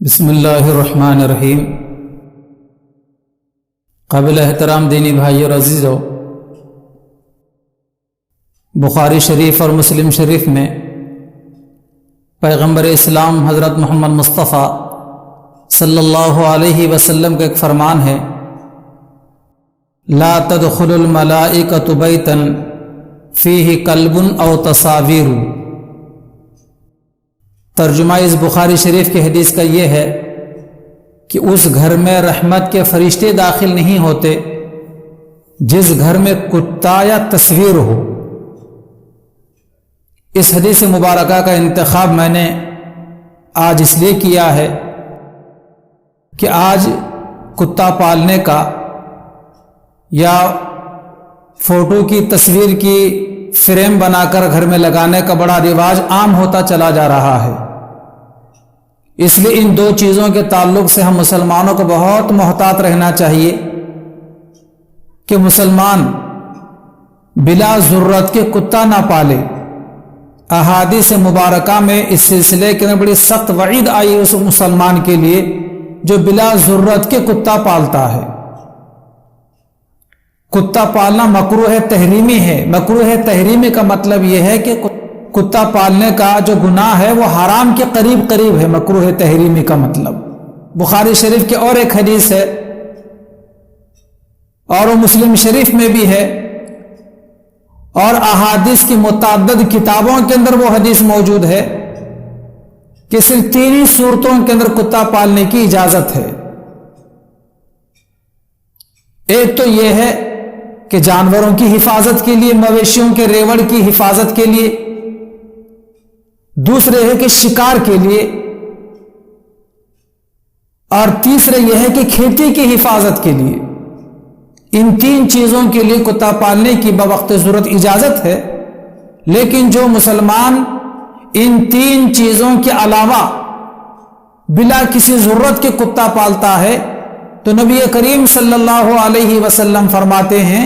بسم اللہ الرحمن الرحیم۔ قابل احترام دینی بھائی اور عزیزو، بخاری شریف اور مسلم شریف میں پیغمبر اسلام حضرت محمد مصطفیٰ صلی اللہ علیہ وسلم کا ایک فرمان ہے، لا تدخل الملائکۃ بیتا فیہ کلب او تصاویر۔ ترجمہ اس بخاری شریف کی حدیث کا یہ ہے کہ اس گھر میں رحمت کے فرشتے داخل نہیں ہوتے جس گھر میں کتا یا تصویر ہو۔ اس حدیث مبارکہ کا انتخاب میں نے آج اس لیے کیا ہے کہ آج کتا پالنے کا یا فوٹو کی تصویر کی فریم بنا کر گھر میں لگانے کا بڑا رواج عام ہوتا چلا جا رہا ہے۔ اس لیے ان دو چیزوں کے تعلق سے ہم مسلمانوں کو بہت محتاط رہنا چاہیے کہ مسلمان بلا ضرورت کے کتا نہ پالے۔ احادیث مبارکہ میں اس سلسلے کے بڑی سخت وعید آئی اس مسلمان کے لیے جو بلا ضرورت کے کتا پالتا ہے۔ کتا پالنا مکروہ تحریمی ہے۔ مکروہ تحریمی کا مطلب یہ ہے کہ کتا پالنے کا جو گناہ ہے وہ حرام کے قریب قریب ہے۔ مکروہ تحریمی کا مطلب بخاری شریف کی اور ایک حدیث ہے اور وہ مسلم شریف میں بھی ہے اور احادیث کی متعدد کتابوں کے اندر وہ حدیث موجود ہے کہ صرف تین ہی صورتوں کے اندر کتا پالنے کی اجازت ہے۔ ایک تو یہ ہے کہ جانوروں کی حفاظت کے لیے، مویشیوں کے ریوڑ کی حفاظت کے لیے، دوسرے ہے کہ شکار کے لیے، اور تیسرے یہ ہے کہ کھیتی کی حفاظت کے لیے۔ ان تین چیزوں کے لیے کتا پالنے کی بوقت ضرورت اجازت ہے، لیکن جو مسلمان ان تین چیزوں کے علاوہ بلا کسی ضرورت کے کتا پالتا ہے تو نبی کریم صلی اللہ علیہ وسلم فرماتے ہیں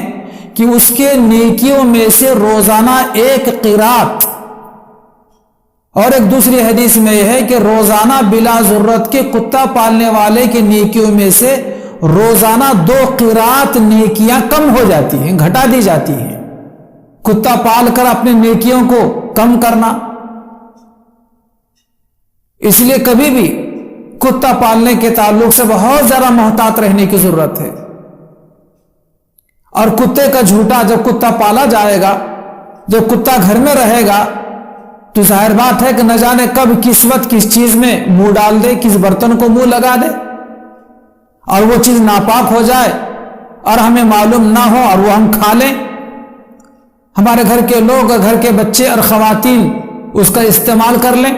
کہ اس کے نیکیوں میں سے روزانہ ایک قرات، اور ایک دوسری حدیث میں یہ ہے کہ روزانہ بلا ضرورت کے کتا پالنے والے کی نیکیوں میں سے روزانہ 2 قرات نیکیاں کم ہو جاتی ہیں، گھٹا دی جاتی ہیں۔ کتا پال کر اپنے نیکیوں کو کم کرنا، اس لیے کبھی بھی کتا پالنے کے تعلق سے بہت زیادہ محتاط رہنے کی ضرورت ہے۔ اور کتے کا جھوٹا جب کتا پالا جائے گا، جب کتا گھر میں رہے گا تو ظاہر بات ہے کہ نہ جانے کب کس وقت کس چیز میں منہ ڈال دے، کس برتن کو منہ لگا دے اور وہ چیز ناپاک ہو جائے اور ہمیں معلوم نہ ہو اور وہ ہم کھا لیں۔ ہمارے گھر کے لوگ اور گھر کے بچے اور خواتین اس کا استعمال کر لیں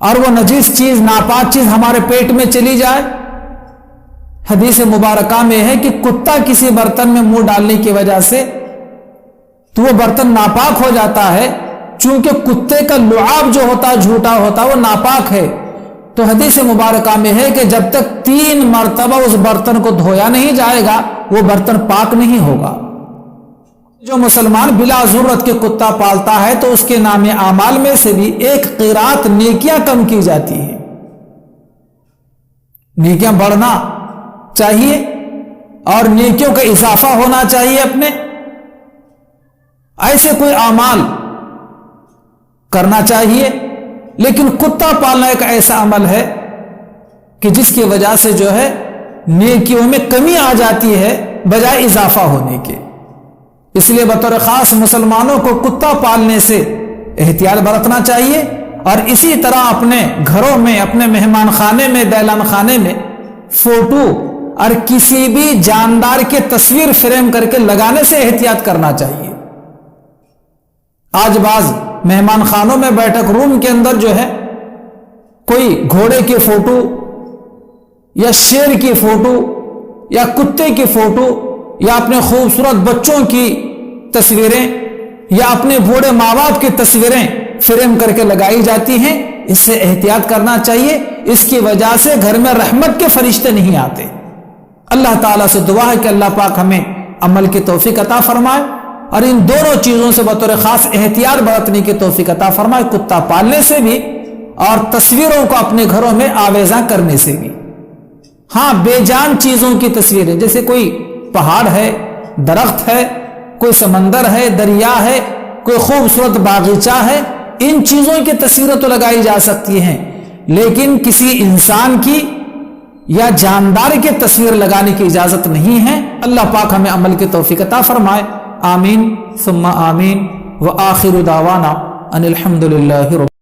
اور وہ نجس چیز، ناپاک چیز ہمارے پیٹ میں چلی جائے۔ حدیث مبارکہ میں ہے کہ کتا کسی برتن میں منہ ڈالنے کی وجہ سے تو وہ برتن ناپاک ہو جاتا ہے، چونکہ کتے کا لعاب جو ہوتا جھوٹا ہوتا وہ ناپاک ہے۔ تو حدیث مبارکہ میں ہے کہ جب تک 3 مرتبہ اس برتن کو دھویا نہیں جائے گا وہ برتن پاک نہیں ہوگا۔ جو مسلمان بلا ضرورت کے کتا پالتا ہے تو اس کے نام اعمال میں سے بھی 1 قرات نیکیاں کم کی جاتی ہیں۔ نیکیاں بڑھنا چاہیے اور نیکیوں کا اضافہ ہونا چاہیے اپنے۔ ایسے کوئی اعمال کرنا چاہیے، لیکن کتا پالنا ایک ایسا عمل ہے کہ جس کی وجہ سے جو ہے نیکیوں میں کمی آ جاتی ہے بجائے اضافہ ہونے کے۔ اس لیے بطور خاص مسلمانوں کو کتا پالنے سے احتیاط برتنا چاہیے، اور اسی طرح اپنے گھروں میں، اپنے مہمان خانے میں، دیلان خانے میں فوٹو اور کسی بھی جاندار کے تصویر فریم کر کے لگانے سے احتیاط کرنا چاہیے۔ آج بعض مہمان خانوں میں بیٹھک روم کے اندر جو ہے کوئی گھوڑے کی فوٹو یا شیر کی فوٹو یا کتے کی فوٹو یا اپنے خوبصورت بچوں کی تصویریں یا اپنے بوڑھے ماں باپ کی تصویریں فریم کر کے لگائی جاتی ہیں۔ اس سے احتیاط کرنا چاہیے، اس کی وجہ سے گھر میں رحمت کے فرشتے نہیں آتے۔ اللہ تعالیٰ سے دعا ہے کہ اللہ پاک ہمیں عمل کی توفیق عطا فرمائے اور ان دونوں چیزوں سے بطور خاص احتیاط برتنے کی توفیق عطا فرمائے، کتا پالنے سے بھی اور تصویروں کو اپنے گھروں میں آویزاں کرنے سے بھی۔ ہاں بے جان چیزوں کی تصویریں، جیسے کوئی پہاڑ ہے، درخت ہے، کوئی سمندر ہے، دریا ہے، کوئی خوبصورت باغیچہ ہے، ان چیزوں کی تصویریں تو لگائی جا سکتی ہیں، لیکن کسی انسان کی یا جاندار کی تصویر لگانے کی اجازت نہیں ہے۔ اللہ پاک ہمیں عمل کی توفیق عطا فرمائے، آمین ثم آمین، وآخر دعوانا ان الحمد للہ رب